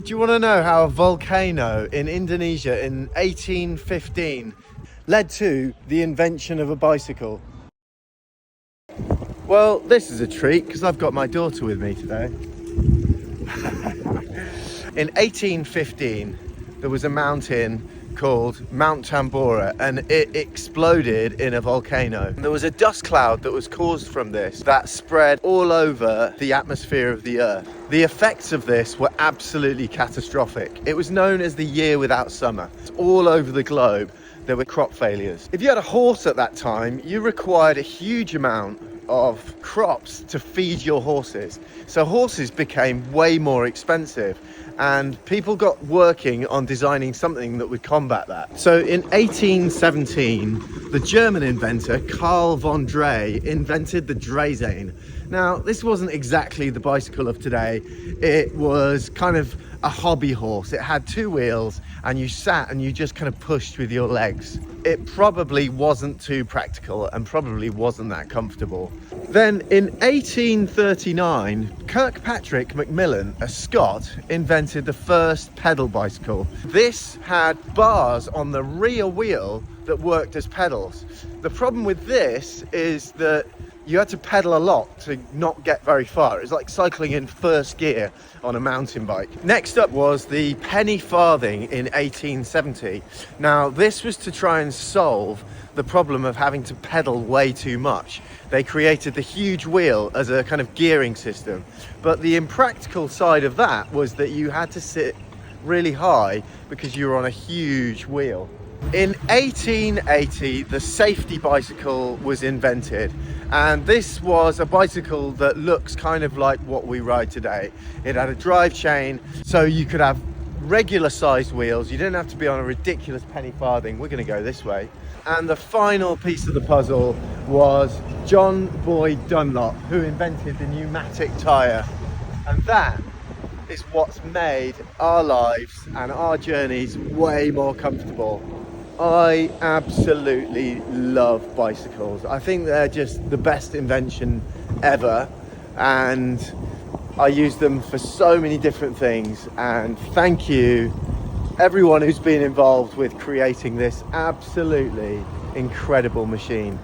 Do you want to know how a volcano in Indonesia in 1815 led to the invention of a bicycle? Well, this is a treat because I've got my daughter with me today. In 1815, there was a mountain called Mount Tambora and it exploded in a volcano. There was a dust cloud that was caused from this that spread all over the atmosphere of the earth. The effects of this were absolutely catastrophic. It was known as the year without summer. All over the globe there were crop failures. If you had a horse at that time, you required a huge amount of crops to feed your horses. So horses became way more expensive and people got working on designing something that would combat that. So in 1817, the German inventor Carl von Drey invented the Draisine. Now, this wasn't exactly the bicycle of today. It was kind of a hobby horse. It had two wheels and you sat and you just kind of pushed with your legs. It probably wasn't too practical and probably wasn't that comfortable. Then in 1839, Kirkpatrick Macmillan, a Scot, invented the first pedal bicycle. This had bars on the rear wheel that worked as pedals. The problem with this is that you had to pedal a lot to not get very far. It was like cycling in first gear on a mountain bike. Next up was the penny farthing in 1870. Now, this was to try and solve the problem of having to pedal way too much. They created the huge wheel as a kind of gearing system. But the impractical side of that was that you had to sit really high because you were on a huge wheel. In 1880, the safety bicycle was invented. And this was a bicycle that looks kind of like what we ride today. It had a drive chain, so you could have regular sized wheels. You didn't have to be on a ridiculous penny farthing. We're going to go this way. And the final piece of the puzzle was John Boyd Dunlop, who invented the pneumatic tyre. And that is what's made our lives and our journeys way more comfortable. I absolutely love bicycles. I think they're just the best invention ever, and I use them for so many different things. And thank you everyone who's been involved with creating this absolutely incredible machine.